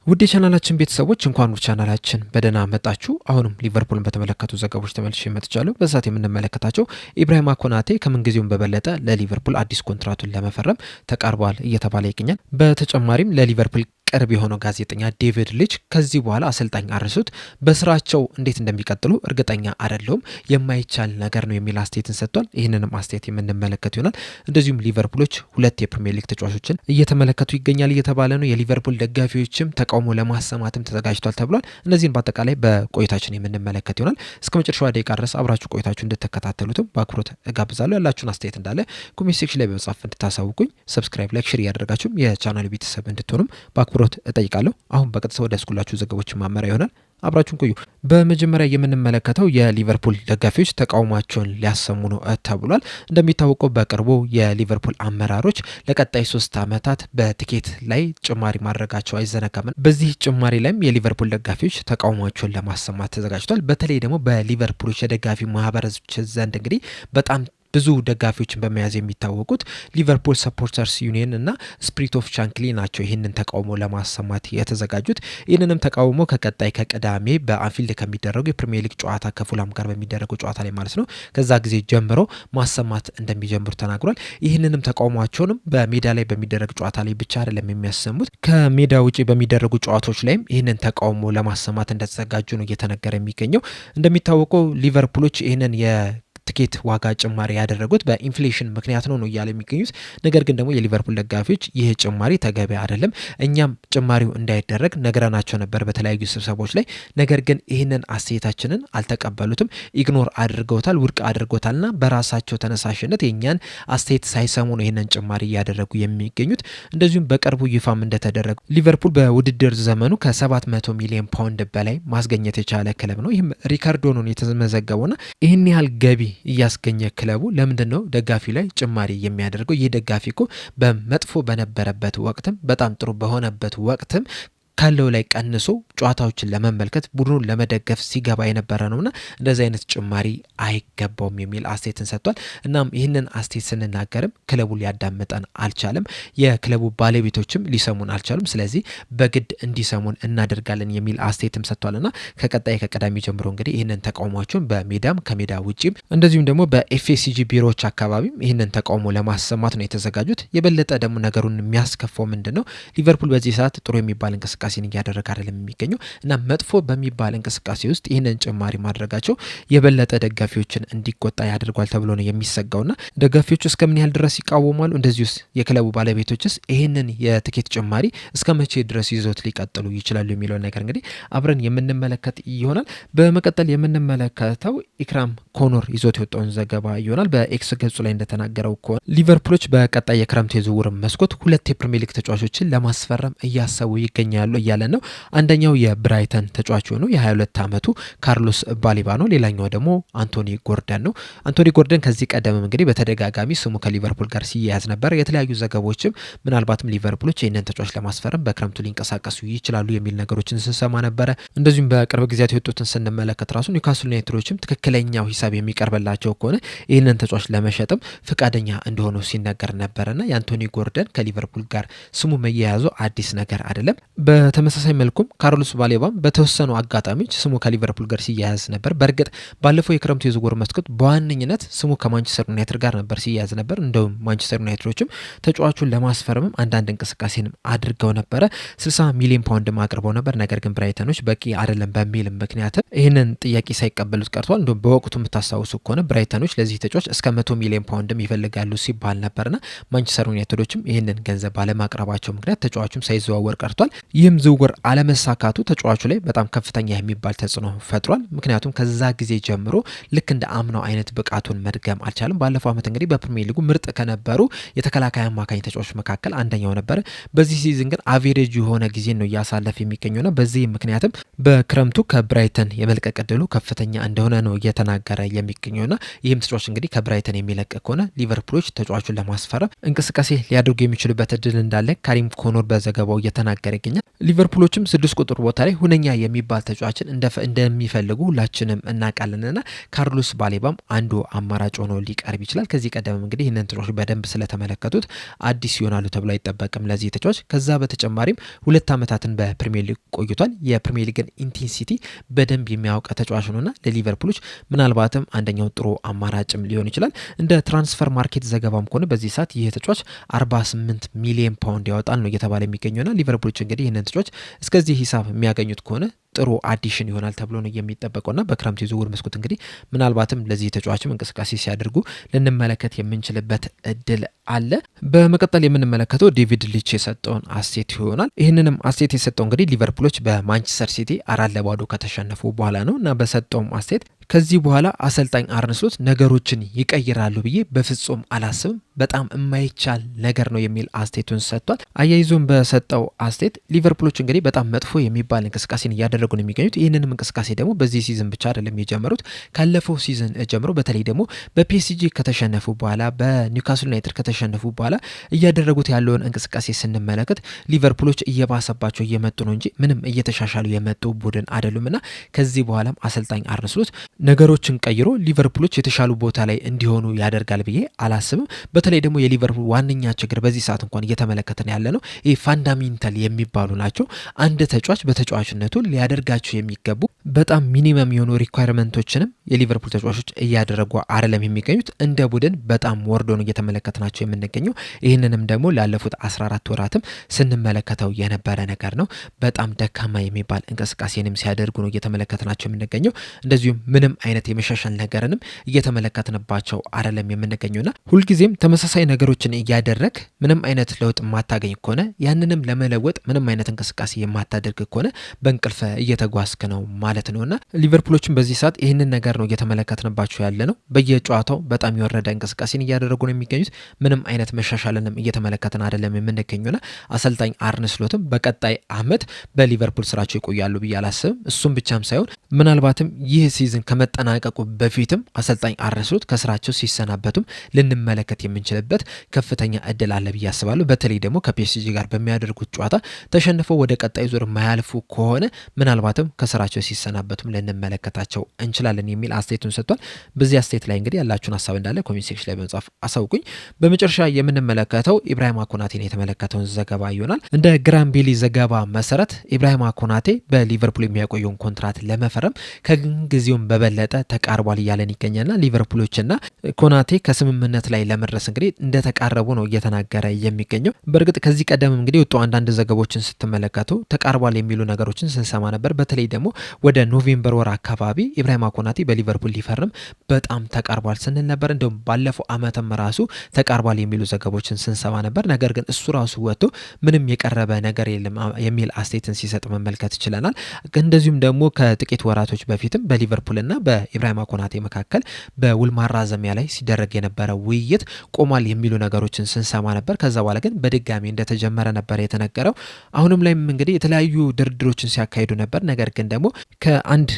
ውድ የቻናላችን ቤተሰቦች እንኳን ወደ ቻናላችን በደህና መጣችሁ። አሁንም ሊቨርፑልን በተመለከቱ ዘገባዎች ተመልሼ መጥቻለሁ። በዛት የምንመለከታቸው ኢብራሂማ ኮናቴ ከምንጊዜውም በበለጠ ለሊቨርፑል አዲስ ኮንትራቱን ለመፈረም ተቃርቧል እየተባለ ይገኛል። በተጨማሪም ለሊቨርፑል ቅርብ የሆነው ጋዜጠኛ ዴቪድ ሊች ከዚህ በኋላ አሰልጣኝ አርሱት በስራቸው እንዴት እንደሚቀጥሉ እርግጠኛ አይደለሁም፣ የማይቻል ነገር ነው የሚል አስተያየትን ሰጥቷል። ይህንንም አስተያየት የምንመለከት ይሆናል። እንደዚሁም ሊቨርፑሎች ሁለት የፕሪሚየር ሊግ ተጫዋቾችን እየተመለከቱ ይገኛል እየተባለ ነው። የሊቨርፑል ደጋፊዎችም ተቃውሞ ለማሰማትም ተዘጋጅቷል ተብሏል። እነዚህን በአጠቃላይ በቆይታችን የምንመለከት ይሆናል። እስከ መጨረሻው ደቂቃ ድረስ አብራችሁ ቆይታችሁ እንድትከታተሉትም በአክብሮት እጋብዛለሁ። ያላችሁን አስተያየት እንዳለ ኮሜንት ሴክሽን ላይ በመጻፍ እንድታሳውቁኝ፣ ሰብስክራይብ፣ ላይክ፣ ሼር እያደረጋችሁም የቻናሉ ቤተሰብ እንድትሆኑም በአክብሮት እጠይቃለሁ። አሁን በቀጥታ ወደ ስኩላችሁ ዘገቦች ማመሪያ ይሆናል። አብራችሁን ቆዩ። በመጀመሪያ የምንመለከተው የሊቨርፑል ደጋፊዎች ተቃውሟቸውን ሊያሰሙ ነው ተብሏል። እንደሚታወቀው በቅርቡ የሊቨርፑል አመራሮች ለቀጣይ 3 ዓመታት በቲኬት ላይ ጭማሪ ማድረጋቸው አይዘነጋም። በዚህ ጭማሪ ላይም የሊቨርፑል ደጋፊዎች ተቃውሟቸውን ለማሰማት ተዘጋጅቷል። በተለይ ደግሞ በሊቨርፑሎች የደጋፊ ማህበረሰቦች ዘንድ እንግዲህ በጣም ብዙ ደጋፊዎችን በመያዝ የሚታወቁት ሊቨርፑል ሰፖርተርስ ዩኒየን እና ስፒሪት ኦፍ ቻንክሊ ናቸው ይህንን ተቃውሞ ለማሰማት የተዘጋጁት። ይህንንም ተቃውሞ ከቀጣይ ከቅዳሜ በአንፊልድ ከሚደረጉ የፕሪሚየር ሊግ ጨዋታ ከፉላም ጋር በሚደረገው ጨዋታ ላይ ማለት ነው ከዛ ጊዜ ጀምሮ ማሰማት እንደሚጀምሩ ተናግሯል። ይህንንም ተቃውሟቸውንም በሜዳ ላይ በሚደረግ ጨዋታ ላይ ብቻ አይደለም የሚያሰሙት፣ ከሜዳ ውጪ በሚደረጉ ጨዋታዎች ላይም ይህንን ተቃውሞ ለማሰማት እንደተዘጋጁ ነው እየተነገረ የሚገኘው። እንደሚታወቀው ሊቨርፑሎች ይህንን ትኬት ዋጋ ጭማሪ ያደረጉት በኢንፍሌሽን ምክንያት ነው እያለ የሚገኙት። ነገር ግን ደግሞ የሊቨርፑል ደጋፊዎች ይህ ጭማሪ ተገቢ አይደለም፣ እኛም ጭማሪው እንዳይደረግ ነገረናቸው ነበር በተለያዩ ስብሰባዎች ላይ። ነገር ግን ይህንን አስተያየታችንን አልተቀበሉትም፣ ኢግኖር አድርገውታል፣ ውድቅ አድርገውታልና በራሳቸው ተነሳሽነት የእኛን አስተያየት ሳይሰሙ ነው ይህንን ጭማሪ እያደረጉ የሚገኙት። እንደዚሁም በቅርቡ ይፋም እንደተደረገ ሊቨርፑል በውድድር ዘመኑ ከ700 ሚሊዮን ፓውንድ በላይ ማስገኘት የቻለ ክለብ ነው። ይህም ሪካርዶ ነው የተመዘገበውና ይህን ያህል ገቢ እያስገኘ ክለቡ ለምንድን ነው ደጋፊ ላይ ጭማሪ የሚያደርገው? ይህ ደጋፊ እኮ በመጥፎ በነበረበት ወቅትም በጣም ጥሩ በሆነበት ወቅትም ካለው ላይ ቀንሶ ጨዋታዎችን ለመመልከት ቡድኑን ለመደገፍ ሲገባ የነበረ ነውና እንደዚህ አይነት ጭማሪ አይገባውም የሚል አስተያየትን ሰጥቷል። እናም ይህንን አስተያየት ስንናገርም ክለቡ ሊያዳምጠን አልቻለም፣ የክለቡ ባለቤቶችም ሊሰሙን አልቻሉም። ስለዚህ በግድ እንዲሰሙን እናደርጋለን የሚል አስተያየትም ሰጥቷልና ከቀጣይ ከቀዳሚ ጀምሮ እንግዲህ ይህንን ተቃውሟቸውን በሜዳም ከሜዳ ውጪም እንደዚሁም ደግሞ በኤፍኤስጂ ቢሮዎች አካባቢም ይህንን ተቃውሞ ለማሰማት ነው የተዘጋጁት። የበለጠ ደግሞ ነገሩን የሚያስከፋው ምንድን ነው? ሊቨርፑል በዚህ ሰዓት ጥሩ የሚባል እንቅስቃሴ እያደረገ አይደለም የሚገኘው እና መጥፎ በሚባል እንቅስቃሴ ውስጥ ይህንን ጭማሪ ማድረጋቸው የበለጠ ደጋፊዎችን እንዲቆጣ ያደርጓል ተብሎ ነው የሚሰጋውና ደጋፊዎቹ እስከምን ያህል ድረስ ይቃወማሉ? እንደዚሁስ የክለቡ ባለቤቶችስ ይህንን የትኬት ጭማሪ እስከ መቼ ድረስ ይዞት ሊቀጥሉ ይችላሉ የሚለውን ነገር እንግዲህ አብረን የምንመለከት ይሆናል። በመቀጠል የምንመለከተው ኢክራም ኮኖር ይዞት የወጣውን ዘገባ ይሆናል። በኤክስ ገጹ ላይ እንደተናገረው ከሆነ ሊቨርፑሎች በቀጣይ የክረምት የዝውውር መስኮት 2 የፕሪሚየር ሊግ ተጫዋቾችን ለማስፈረም እያሰቡ ይገኛሉ እያለ ነው። አንደኛው የብራይተን ተጫዋች ሆነው የ22 ዓመቱ ካርሎስ ባሊባ ነው። ሌላኛው ደግሞ አንቶኒ ጎርደን ነው። አንቶኒ ጎርደን ከዚህ ቀደምም እንግዲህ በተደጋጋሚ ስሙ ከሊቨርፑል ጋር ሲያያዝ ነበር። የተለያዩ ዘገቦችም ምናልባትም ሊቨርፑሎች ይህንን ተጫዋች ለማስፈረም በክረምቱ ሊንቀሳቀሱ ይችላሉ የሚል ነገሮችን ስንሰማ ነበረ። እንደዚሁም በቅርብ ጊዜያት የወጡትን ስንመለከት ራሱ ኒውካስል ዩናይትዶችም ትክክለኛው ሂሳብ የሚቀርብላቸው ከሆነ ይህንን ተጫዋች ለመሸጥም ፈቃደኛ እንደሆኑ ሲነገር ነበረና የአንቶኒ ጎርደን ከሊቨርፑል ጋር ስሙ መያያዙ አዲስ ነገር አይደለም። በተመሳሳይ መልኩም ካርሎስ ባሌባም በተወሰኑ አጋጣሚዎች ስሙ ከሊቨርፑል ጋር ሲያያዝ ነበር። በእርግጥ ባለፈው የክረምቱ የዝውውር መስኮት በዋነኝነት ስሙ ከማንቸስተር ዩናይትድ ጋር ነበር ሲያያዝ ነበር። እንደውም ማንቸስተር ዩናይትዶችም ተጫዋቹን ለማስፈረምም አንዳንድ እንቅስቃሴንም አድርገው ነበረ። 60 ሚሊዮን ፓውንድም አቅርበው ነበር። ነገር ግን ብራይተኖች በቂ አይደለም በሚል ምክንያት ይህንን ጥያቄ ሳይቀበሉት ቀርቷል። እንደውም በወቅቱ የምታስታውሱ ከሆነ ብራይተኖች ለዚህ ተጫዋች እስከ 100 ሚሊዮን ፓውንድም ይፈልጋሉ ሲባል ነበርና ማንቸስተር ዩናይትዶችም ይህንን ገንዘብ ባለማቅረባቸው ምክንያት ተጫዋቹም ሳይዘዋወር ቀርቷል። ይህም ዝውውር አለመሳካቱ ተጫዋቹ ላይ በጣም ከፍተኛ የሚባል ተጽዕኖ ፈጥሯል። ምክንያቱም ከዛ ጊዜ ጀምሮ ልክ እንደ አምናው አይነት ብቃቱን መድገም አልቻለም። ባለፈው ዓመት እንግዲህ በፕሪሚየር ሊጉ ምርጥ ከነበሩ የተከላካይ አማካኝ ተጫዋቾች መካከል አንደኛው ነበረ። በዚህ ሲዝን ግን አቬሬጅ የሆነ ጊዜ ነው እያሳለፈ የሚገኘውና በዚህ ምክንያትም በክረምቱ ከብራይተን የመልቀቅ ዕድሉ ከፍተኛ እንደሆነ ነው እየተናገረ የሚገኘውና ይህም ተጫዋች እንግዲህ ከብራይተን የሚለቅ ከሆነ ሊቨርፑሎች ተጫዋቹን ለማስፈረም እንቅስቃሴ ሊያደርጉ የሚችሉበት እድል እንዳለ ካሪም ኮኖር በዘገባው እየተናገረ ይገኛል። ሊቨርፑሎችም 6 ቁጥር ቦታ ላይ ሁነኛ የሚባል ተጫዋችን እንደሚፈልጉ ሁላችንም እናውቃለንና ካርሎስ ባሌባም አንዱ አማራጭ ሆኖ ሊቀርብ ይችላል። ከዚህ ቀደም እንግዲህ ይህንን ተጫዋች በደንብ ስለተመለከቱት አዲስ ይሆናሉ ተብሎ አይጠበቅም ለዚህ ተጫዋች። ከዛ በተጨማሪም 2 ዓመታትን በፕሪሚየር ሊግ ቆይቷል። የፕሪሚየር ሊግን ኢንቴንሲቲ በደንብ የሚያውቅ ተጫዋች ነውና ለሊቨርፑሎች ምናልባትም አንደኛው ጥሩ አማራጭም ሊሆን ይችላል። እንደ ትራንስፈር ማርኬት ዘገባም ከሆነ በዚህ ሰዓት ይህ ተጫዋች 48 ሚሊዮን ፓውንድ ያወጣል ነው እየተባለ የሚገኘውና ሊቨርፑሎች እንግዲህ ይህንን ተጫዋች እስከዚህ ሂሳብ የሚያገኙት ከሆነ ጥሩ አዲሽን ይሆናል ተብሎ ነው የሚጠበቀውና በክረምት የዝውውር መስኮት እንግዲህ ምናልባትም ለዚህ ተጫዋችም እንቅስቃሴ ሲያደርጉ ልንመለከት የምንችልበት እድል አለ። በመቀጠል የምንመለከተው ዴቪድ ሊች የሰጠውን አስቴት ይሆናል። ይህንንም አስቴት የሰጠው እንግዲህ ሊቨርፑሎች በማንቸስተር ሲቲ 4-0 ከተሸነፉ በኋላ ነው እና በሰጠውም አስቴት ከዚህ በኋላ አሰልጣኝ አርነ ስሎት ነገሮችን ይቀይራሉ ብዬ በፍጹም አላስብም፣ በጣም የማይቻል ነገር ነው የሚል አስቴቱን ሰጥቷል። አያይዞም በሰጠው አስቴት ሊቨርፑሎች እንግዲህ በጣም መጥፎ የሚባል እንቅስቃሴን እያደረጉ ነው የሚገኙት። ይህንንም እንቅስቃሴ ደግሞ በዚህ ሲዝን ብቻ አይደለም የጀመሩት፣ ካለፈው ሲዝን ጀምሮ በተለይ ደግሞ በፒኤስጂ ከተሸነፉ በኋላ በኒውካስል ዩናይትድ ከተሸነፉ በኋላ እያደረጉት ያለውን እንቅስቃሴ ስንመለከት ሊቨርፑሎች እየባሰባቸው እየመጡ ነው እንጂ ምንም እየተሻሻሉ የመጡ ቡድን አይደሉምና ከዚህ በኋላም አሰልጣኝ አርነ ስሎት ነገሮችን ቀይሮ ሊቨርፑሎች የተሻሉ ቦታ ላይ እንዲሆኑ ያደርጋል ብዬ አላስብም። በተለይ ደግሞ የሊቨርፑል ዋነኛ ችግር በዚህ ሰዓት እንኳን እየተመለከተን ያለ ነው ይሄ ፋንዳሜንታል የሚባሉ ናቸው። አንድ ተጫዋች በተጫዋችነቱ ሊያደርጋቸው የሚገቡ በጣም ሚኒመም የሆኑ ሪኳየርመንቶችንም የሊቨርፑል ተጫዋቾች እያደረጉ አይደለም የሚገኙት። እንደ ቡድን በጣም ወርዶ ነው እየተመለከትናቸው የምንገኘው። ይህንንም ደግሞ ላለፉት 14 ወራትም ስንመለከተው የነበረ ነገር ነው። በጣም ደካማ የሚባል እንቅስቃሴንም ሲያደርጉ ነው እየተመለከትናቸው የምንገኘው። እንደዚሁም ምንም አይነት የመሻሻል ነገርንም እየተመለከትንባቸው አይደለም የምንገኘውና ሁልጊዜም ተመሳሳይ ነገሮችን እያደረግ ምንም አይነት ለውጥ የማታገኝ ከሆነ ያንንም ለመለወጥ ምንም አይነት እንቅስቃሴ የማታደርግ ከሆነ በእንቅልፍ እየተጓዝክ ነው ማለት ነውና ሊቨርፑሎችን በዚህ ሰዓት ይህንን ነገር ነው እየተመለከትንባቸው ያለ ነው። በየጨዋታው በጣም የወረደ እንቅስቃሴን እያደረጉ ነው የሚገኙት። ምንም አይነት መሻሻልንም እየተመለከትን አይደለም የምንገኘውና አሰልጣኝ አርነ ስሎትም በቀጣይ አመት በሊቨርፑል ስራቸው ይቆያሉ ብዬ አላስብም። እሱም ብቻም ሳይሆን ምናልባትም ይህ ሲዝን ከመጠናቀቁ በፊትም አሰልጣኝ አርነ ስሎት ከስራቸው ሲሰናበቱም ልንመለከት የምንችልበት ከፍተኛ እድል አለ ብዬ አስባለሁ። በተለይ ደግሞ ከፒኤስጂ ጋር በሚያደርጉት ጨዋታ ተሸንፈው ወደ ቀጣይ ዙር ማያልፉ ከሆነ ምናልባትም ከስራቸው ሲሰናበቱም ልንመለከታቸው እንችላለን የሚል አስተያየቱን ሰጥቷል። በዚህ አስተያየት ላይ እንግዲህ ያላችሁን ሀሳብ እንዳለ ኮሜንት ሴክሽን ላይ በመጻፍ አሳውቁኝ። በመጨረሻ የምንመለከተው ኢብራሂማ ኮናቴን የተመለከተውን ዘገባ ይሆናል። እንደ ግራምቢሊ ዘገባ መሰረት ኢብራሂማ ኮናቴ በሊቨርፑል የሚያቆየውን ኮንትራት ለመፈረም ከጊዜውም በበለጠ ተቃርቧል እያለን ይገኛልና ሊቨርፑሎችና ኮናቴ ከስምምነት ላይ ለመድረስ እንግዲህ እንደተቃረቡ ነው እየተናገረ የሚገኘው። በእርግጥ ከዚህ ቀደም እንግዲህ ወጡ አንዳንድ ዘገቦችን ስትመለከቱ ተቃርቧል የሚሉ ነገሮችን ስንሰማ ነበር። በተለይ ደግሞ ወደ ኖቬምበር ወር አካባቢ ኢብራሂማ ኮናቴ በሊቨርፑል ሊፈርም በጣም ተቃርቧል ስንል ነበር። እንደውም ባለፈው አመትም ራሱ ተቃርቧል የሚሉ ዘገቦችን ስንሰማ ነበር። ነገር ግን እሱ ራሱ ወጥቶ ምንም የቀረበ ነገር የለም የሚል አስተያየትን ሲሰጥ መመልከት ይችላል። እንደዚሁም ደግሞ ከጥቂት ወራቶች በፊትም በሊቨርፑልና በኢብራሂማ ኮናቴ መካከል በውል ማራዘሚያ ላይ ሲደረግ የነበረ ውይይት ቆሟል የሚሉ ነገሮችን ስንሰማ ነበር። ከዛ በኋላ ግን በድጋሚ እንደተጀመረ ነበር የተነገረው። አሁንም ላይም እንግዲህ የተለያዩ ድርድሮችን ሲያካሂዱ ነበር። ነገር ግን ደግሞ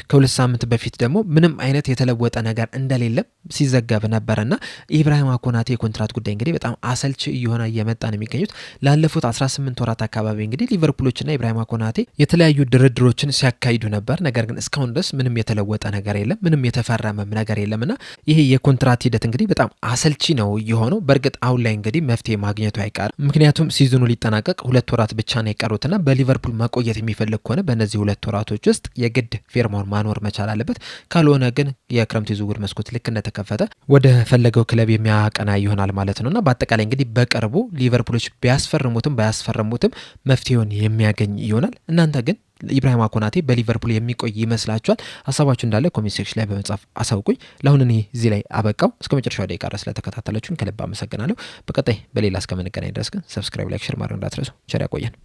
ከሁለት ሳምንት በፊት ደግሞ ምንም አይነት የተለወጠ ነገር እንደሌለም ሲዘገብ ነበርና ኢብራሂማ ኮናቴ የኮንትራት ጉዳይ እንግዲህ በጣም አሰልቺ እየሆነ እየመጣ ነው የሚገኙት። ላለፉት 18 ወራት አካባቢ እንግዲህ ሊቨርፑሎችና ኢብራሂማ ኮናቴ የተለያዩ ድርድሮችን ሲያካሂዱ ነበር። ነገር ግን እስካሁን ድረስ ምንም የተለወጠ ነገር የለም፣ ምንም የተፈረመም ነገር የለምና ይሄ የኮንትራት ሂደት እንግዲህ በጣም አሰልቺ ነው የሆነው። በእርግጥ አሁን ላይ እንግዲህ መፍትሄ ማግኘቱ አይቀርም። ምክንያቱም ሲዝኑ ሊጠናቀቅ 2 ወራት ብቻ ነው የቀሩትና በሊቨርፑል መቆየት የሚፈልግ ከሆነ በእነዚህ 2 ወራቶች ውስጥ የግድ ፌርማውን ማኖር መቻል አለበት። ካልሆነ ግን የክረምት የዝውውር መስኮት ልክ እንደተከፈተ ወደ ፈለገው ክለብ የሚያቀና ይሆናል ማለት ነውና በአጠቃላይ እንግዲህ በቅርቡ ሊቨርፑሎች ቢያስፈርሙትም ባያስፈርሙትም መፍትሄውን የሚያገኝ ይሆናል። እናንተ ግን ኢብራሂማ ኮናቴ በሊቨርፑል የሚቆይ ይመስላችኋል? ሀሳባችሁ እንዳለ ኮሜንት ሴክሽን ላይ በመጻፍ አሳውቁኝ። ለአሁን እኔ እዚህ ላይ አበቃው። እስከ መጨረሻው ደቂቃ ድረስ ስለተከታተላችሁን ከልብ አመሰግናለሁ። በቀጣይ በሌላ እስከምንገናኝ ድረስ ግን ሰብስክራይብ፣ ላይክ፣ ሼር ማድረግ እንዳትረሱ። ቸር ያቆየን።